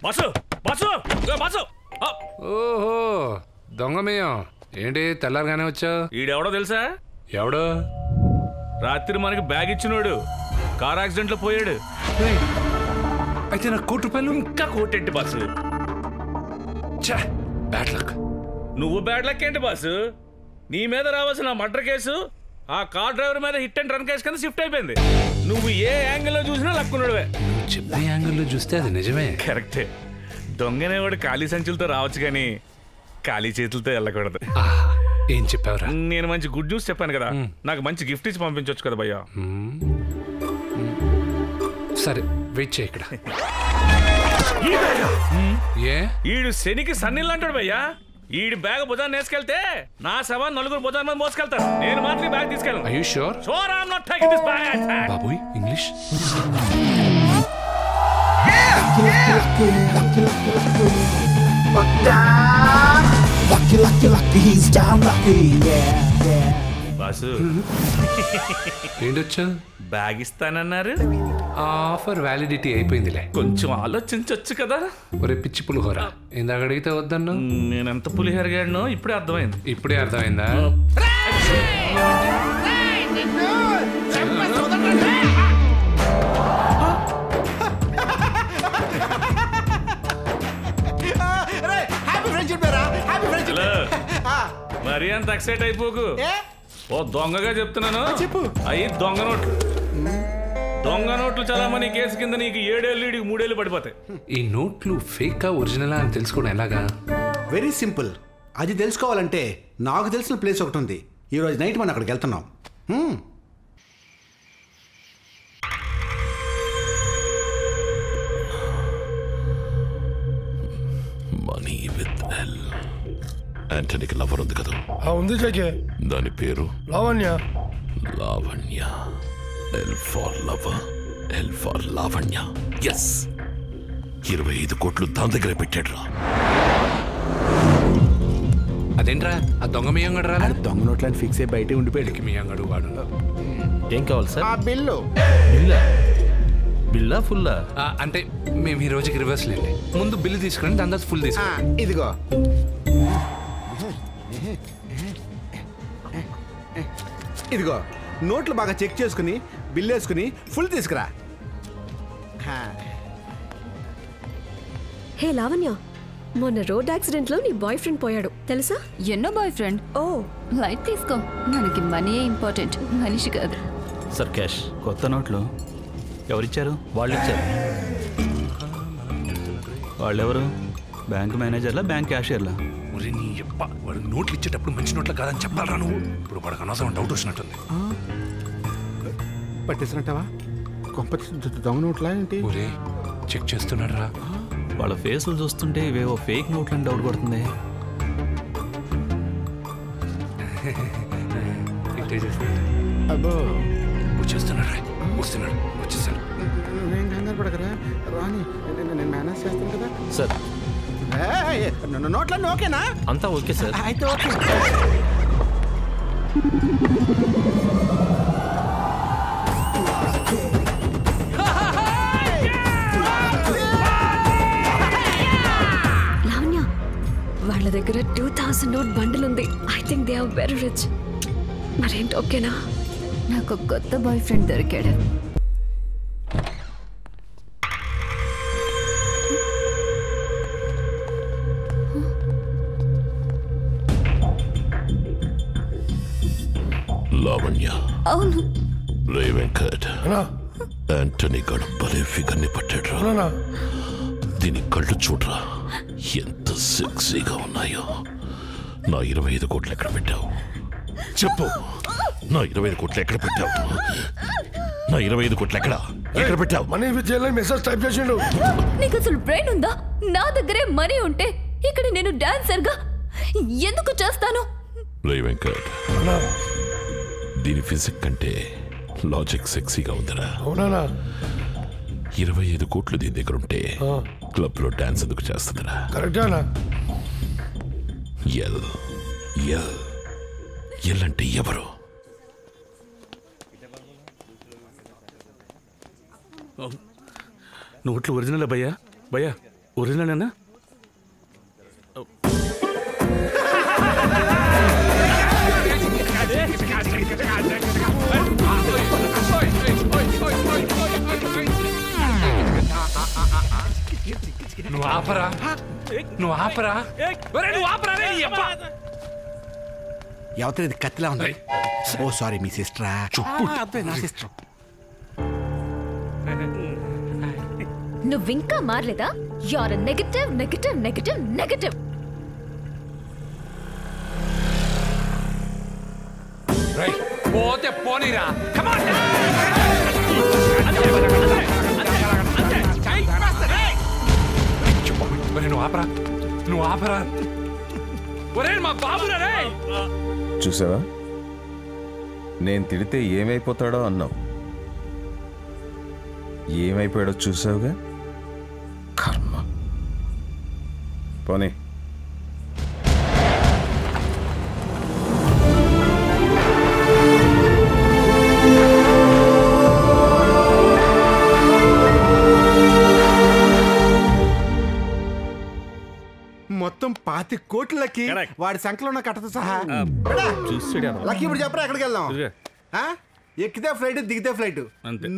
Boss boss boss. ఓహో దొంగమేయం ఏంటి తెల్లారగానే వచ్చావు? ఈడెవడో తెలుసా? ఎవడో? రాత్రి మనకి బ్యాగ్ ఇచ్చినోడు కార్ యాక్సిడెంట్ లో పోయాడు. అయితే నాకు ₹1,00,000 ఇంకా కోటెట్టి బాసు. Bad luck. నువ్వు బ్యాడ్ లక్ ఏంటి బాసు? నీ మీద రావాల్సిన మర్డర్ కేసు ఆ కార్ డ్రైవర్ మీద హిట్ అండ్ రన్ కేసు కింద షిఫ్ట్ అయిపోయింది. నువ్వు ఏ యాంగిల్ లో చూసినా లక్కున్నాడువే. చెప్పే యాంగిల్లో చూస్తే అది నిజమే. కరెక్టే. దొంగనేవాడు ఖాళీ సంచులతో రావచ్చు కానీ ఖాళీ చేతులతో వెళ్ళకూడదు. ఏం చెప్పావురా? నేను మంచి గుడ్ న్యూస్ చెప్పాను కదా, నాకు మంచి గిఫ్ట్ ఇచ్చి పంపించవచ్చు కదా భయ్యా. సరే వెయిట్ చేయి ఇక్కడ. ఈడు శనికి సన్నిల్ అంటాడు భయ్యా. ఈడి బ్యాగ్ భుజాన్ని వేసుకెళ్తే నా శవాన్ని నలుగురు భుజాన్ని మీద మోసుకెళ్తారు. నేను మాత్రం bag తీసుకెళ్ళను. Are you sure? Sure, I'm not taking this bag. బాబోయ్ ఇంగ్లీష్. బాసు ఏంటొచ్చా? బ్యాగ్ ఇస్తానన్నారు. ఆఫర్ వ్యాలిడిటీ అయిపోయిందిలే. కొంచెం ఆలోచించవచ్చు కదా. ఒరే పిచ్చి పులిహోర, ఇందాక అడిగితే వద్దన్నా. నేనెంత పులిహోరగాడినో ఇప్పుడే అర్థమైంది. ఇప్పుడే అర్థమైందా? మరీ అంత ఎక్సైట్ అయిపోకు. ఓ దొంగగా చెప్తున్నాను, అవి దొంగ నోట్లు. దొంగ నోట్లు చాలా మంది కేసు కింద నీకు 7 ఏళ్ళు 3 ఏళ్ళు పడిపోతాయి. ఈ నోట్లు ఫేకా ఒరిజినలా అని తెలుసుకోవడం ఎలాగా? Very simple. అది తెలుసుకోవాలంటే నాకు తెలిసిన ప్లేస్ ఒకటి ఉంది. ఈరోజు నైట్ మనం అక్కడికి వెళ్తున్నాం. Money with L. యాంటనీకి లవర్ ఉంది కదా? ఉంది జగే. దాని పేరు Lavanya. Lavanya. L for lover, L for Lavanya. Yes, 25 కోట్లు దాని దగ్గర పెట్టాడు రా. అదేంట్రా ఆ దొంగ మియంగడు రా? దొంగ నోట్లని ఫిక్స్ అయ్యి బయట ఉండిపోయాడు. మియంగడు వాడు. ఏం కావాలి సార్? బిల్లు. బిల్లా ఫుల్లా? అంటే మేము ఈ రోజుకి రివర్స్ లేండి. ముందు బిల్లు తీసుకుని దాని తర్వాత ఫుల్ తీసుకుని. ఇదిగో ఇదిగో నోట్లు బాగా చెక్ చేసుకుని బిల్ వేసుకుని ఫుల్ తీసుకురా. హే లావణ్య, మొన్న రోడ్ యాక్సిడెంట్ లో నీ బాయ్ ఫ్రెండ్ పోయాడు తెలుసా? ఎన్నో బాయ్ ఫ్రెండ్. ఓ లైట్ తీసుకో, మనకి మనీయే ఇంపార్టెంట్, మనిషి కాదు. Sir cash. కొత్త నోట్లు ఎవరిచ్చారు? వాళ్ళు ఇచ్చారు. వాళ్ళెవరు? బ్యాంక్ మేనేజర్లా, బ్యాంక్ క్యాషియర్లా? వాడు నోట్లు ఇచ్చేటప్పుడు మంచి నోట్ల కాదని చెప్పాలరా నువ్వు. ఇప్పుడు వాడికి అనవసరం డౌట్ వచ్చినట్టుంది. పట్టేసినట్టవా? దొంగ నోట్లా ఏంటి? చెక్ చేస్తున్నాడు రా. వాళ్ళ ఫేసులు చూస్తుంటే ఇవేవో ఫేక్ నోట్లని డౌట్ కొడుతుంది. అబ్బో వచ్చేస్తున్నాడు రా. వస్తున్నాడు, వచ్చేసాడు. నేను కంగారు పడకరా, రాని నేను మేనేజ్ చేస్తాను కదా. సార్ నోట్లన్నీ ఓకేనా? అంతా ఓకే సార్. అయితే ఓకే. లావణ్య, వాళ్ళ దగ్గర 2000 నోట్ బండిల్ ఉంది. I think they are very rich. మరేంటి ఓకేనా? నాకు కొత్త బాయ్ ఫ్రెండ్ దొరికాడు. లావణ్య. అవును. రే వెంకట్, యాంటనీ గడు భలే ఫిగర్ ని పట్టాడు రా. దీని కళ్ళు చూడరా ఎంత సెక్సీగా ఉన్నాయో. నా 25 కోట్లు ఎక్కడ పెట్టావు చెప్పు. నా 25 కోట్లు ఎక్కడ పెట్టావు? నా 25 కోట్లు ఎక్కడ పెట్టావు? మనీ విత్ మెసేజ్ టైప్ చేసిండు. నీకు అసలు బ్రెయిన్ ఉందా? నా దగ్గరే మనీ ఉంటే ఇక్కడ నేను డాన్సర్ గా ఎందుకు చేస్తాను? రే వెంకట్, దీని ఫిజిక్ కంటే లాజిక్ సెక్సీగా ఉందిరా. అవునా? 25 కోట్లు దీని దగ్గర ఉంటే క్లబ్ లో డాన్స్ ఎందుకు చేస్తుందిరా? కరెక్టేనా? ఎల్ ఎల్ ఎల్ అంటే ఎవరు? నోట్లు ఒరిజినల్ భయ్యా. భయ్యా ఒరిజినల్ నువ్వు ఆపరా, నువ్వు ఆపరా, నువ్వు ఆపరా. ఎవరి ఇది కత్తిలా ఉంది? ఓ సారీ, మీ సిస్టరా? నా సిస్టర్. నువ్వింకా మారలేదా? You are negative negative negative negative. పోతే పోనీరా. నువ్వు ఆపరా, నువ్వు ఆపరా. ఒరే మా బాబురా. చూసావా, నేను తిడితే ఏమైపోతాడో అన్నావు. ఏమైపోయాడో చూసావుగా. కర్మ. పోనీ. మొత్తం 20 కోట్లకి వాడి సంఖ్యలో ఉన్న కట్టతో సహా. లక్కీ ఇప్పుడు చెప్పరా ఎక్కడికి వెళ్దాం? ఎక్కితే ఫ్లైట్, దిగితే ఫ్లైట్.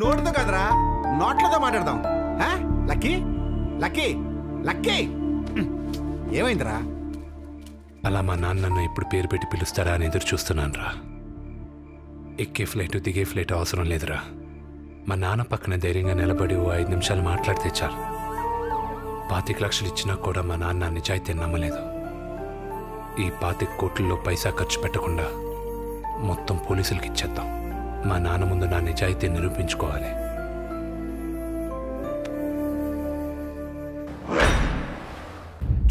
నోటితో కదరా, నోట్లతో మాట్లాడదాం. లక్కీ లక్కీ లక్కీ ఏమైందిరా? అలా మా నాన్న నన్ను ఎప్పుడు పేరు పెట్టి పిలుస్తారా అని ఎదురు చూస్తున్నాను రా. ఎక్కే ఫ్లైట్, దిగే ఫ్లైట్ అవసరం లేదురా. మా నాన్న పక్కన ధైర్యంగా నిలబడి 5 నిమిషాలు మాట్లాడితే చాలు. 25 లక్షలు ఇచ్చినా కూడా మా నాన్న నిజాయితీ నమ్మలేదు. ఈ 25 కోట్లలో పైసా ఖర్చు పెట్టకుండా మొత్తం పోలీసులకి ఇచ్చేద్దాం. మా నాన్న ముందు నా నిజాయితీ నిరూపించుకోవాలి.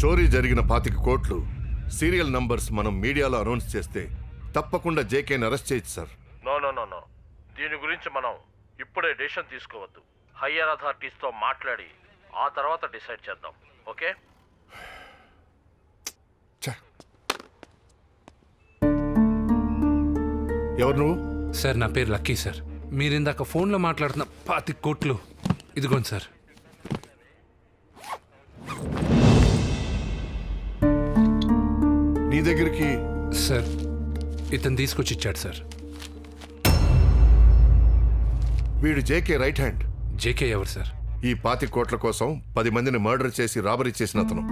చోరీ జరిగిన 25 కోట్లు సీరియల్ నంబర్స్ మనం మీడియాలో అనౌన్స్ చేస్తే తప్పకుండా జేకేని అరెస్ట్ చేయొచ్చు సార్. నో. దీని గురించి మనం ఇప్పుడే డెసిషన్ తీసుకోవద్దు. హయ్యర్ అథారిటీస్తో మాట్లాడి ఆ తర్వాత డిసైడ్ చేద్దాం. ఓకే? ఎవరు నువ్వు? సార్ నా పేరు లక్కీ సార్. మీరు ఇందాక ఫోన్లో మాట్లాడుతున్న 25 కోట్లు ఇదిగోండి సార్. నీ దగ్గరికి సార్ ఇతను తీసుకొచ్చి ఇచ్చాడు సార్. వీడు జేకే రైట్ హ్యాండ్. జేకే ఎవరు సార్? ఈ 25 కోట్ల కోసం 10 మందిని మర్డర్ చేసి రాబరీ చేసిన అతను.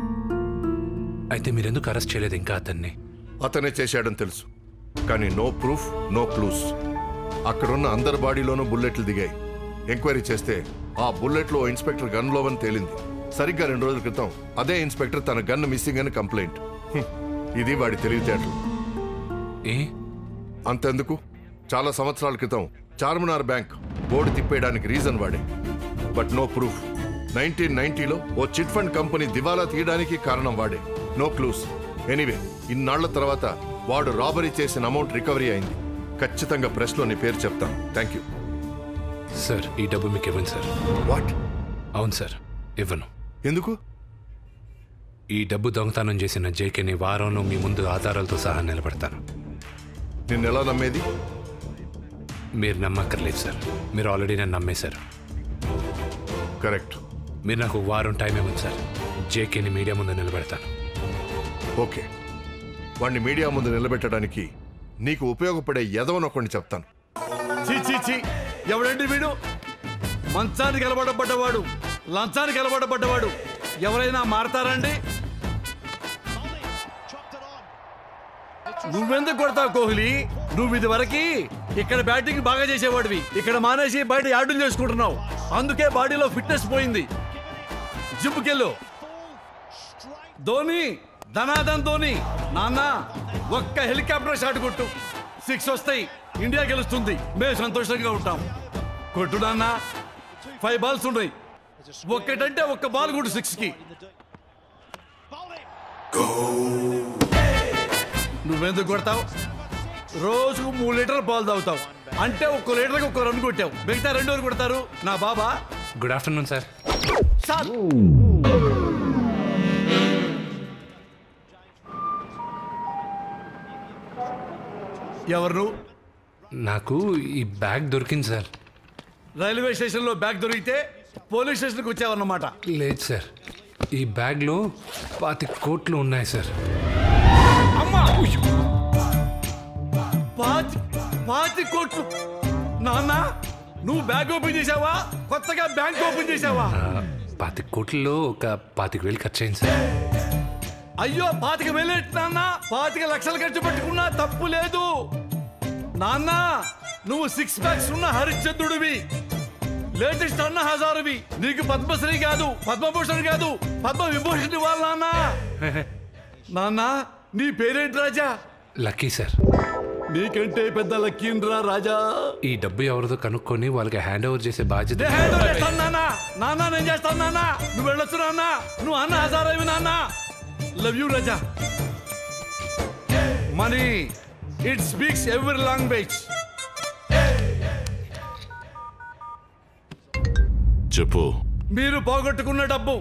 అయితే మీరెందుకు అరెస్ట్ చేయలేదు ఇంకా అతన్ని? అతనే చేశాడని తెలుసు, కానీ నో ప్రూఫ్, నో క్లూస్. అక్కడున్న అందరి బాడీలోనూ బుల్లెట్లు దిగాయి. ఎంక్వైరీ చేస్తే ఆ బుల్లెట్లో ఇన్స్పెక్టర్ గన్లో అని తేలింది. సరిగ్గా 2 రోజుల క్రితం అదే ఇన్స్పెక్టర్ తన గన్ మిస్సింగ్ అని కంప్లైంట్. ఇది వాడి తెలివితేటలు. అంతెందుకు, చాలా సంవత్సరాల క్రితం చార్మినార్ బ్యాంక్ బోర్డు తిప్పేయడానికి రీజన్ వాడే. But no proof. 1990లో ఓ చిట్ ఫండ్ కంపెనీ దివాలా తీయడానికి కారణం వాడే. No clues. ఎనీవే, ఇన్నాళ్ల తర్వాత వాడు రాబరీ చేసిన అమౌంట్ రికవరీ అయింది. ఖచ్చితంగా ప్రెస్లో నీ పేరు చెప్తాను. Thank you sir. ఈ డబ్బు మీకు ఇవ్వను సార్. వాట్? అవును సార్, ఇవ్వను. ఎందుకు? ఈ డబ్బు దొంగతనం చేసిన జేకేని వారంలో మీ ముందు ఆధారాలతో సహా నిలబెడతాను. నిన్నెలా నమ్మేది? మీరు నమ్మక్కర్లేదు సార్. మీరు ఆల్రెడీ నన్ను నమ్మేశారు. కరెక్ట్. మీరు నాకు వారం టైం ఇవ్వండి సార్. జేకేని మీడియా ముందు నిలబెడతాను. ఓకే, వాడిని మీడియా ముందు నిలబెట్టడానికి నీకు ఉపయోగపడే ఎదవనొకడిని చెప్తాను. ఎవడండి వీడు? మంచానికి అలవాటపడ్డవాడు, లంచానికి అలవాటపడ్డవాడు. ఎవరైనా మారతారండి? నువ్వెందుకు కొడతావు కోహ్లీ? నువ్వు ఇది వరకు ఇక్కడ బ్యాటింగ్ బాగా చేసేవాడివి. ఇక్కడ మానేసి బయట యార్డులు చేసుకుంటున్నావు. అందుకే బాడీలో ఫిట్నెస్ పోయింది. జిమ్కెళ్ళు. ధోని, ధనాధన్ ధోని, నాన్న ఒక్క హెలికాప్టర్ షాట్ కొట్టు, 6 వస్తాయి. ఇండియా గెలుస్తుంది. మేము సంతోషంగా ఉంటాం. కొట్టు నాన్న. 5 బాల్స్ ఉన్నాయి. ఒక్కటంటే ఒక్క బాల్ కూడా 6కి. నువ్వెందుకు కొడతావు? రోజుకు 3 లీటర్ల పాలు తాగుతావు. అంటే 1 లీటర్కి 1 రన్ కొట్టావు. మిగతా 2 ఎవరు కొడతారు? నా బాబా. Good afternoon sir. ఎవరు? నాకు ఈ బ్యాగ్ దొరికింది సార్. రైల్వే స్టేషన్లో బ్యాగ్ దొరికితే పోలీస్ స్టేషన్కి వచ్చావన్నమాట. లేదు సార్, ఈ బ్యాగ్లో 25 కోట్లు ఉన్నాయి సార్. అమ్మా 25 కోట్లు. నాన్న నువ్వు బ్యాగ్ ఓపెన్ చేసావా, కొత్తగా బ్యాంక్ ఓపెన్ చేసావా? 25 కోట్లలో ఒక 25,000 ఖర్చు అయింది సార్. అయ్యో 25,000 నాన్న, 25 లక్షలు ఖర్చు పెట్టుకున్నా తప్పు లేదు నాన్న. నువ్వు 6 ప్యాక్స్ ఉన్న హరిశ్చంద్రుడివి, లేటెస్ట్ అన్న హజారువి. నీకు పద్మశ్రీ కాదు, పద్మభూషణ్ కాదు, పద్మ విభూషణ్ ఇవ్వాలి నాన్న. నాన్న నీ పేరేంటి రాజా? Lucky sir. నీకంటే పెద్ద లక్కీన్రా రాజా. ఈ డబ్బు ఎవరిదో కనుక్కొని వాళ్ళకి హ్యాండ్ ఓవర్ చేసే బాధ్యత. నాన్న నేను చేస్తాను నాన్న, నువ్వు వెళ్ళొచ్చు నాన్న. నువ్వు అన్న హజారవి నాన్న. Love you Raja. Money it speaks every language. చెప్పు. మీరు పోగొట్టుకున్న డబ్బు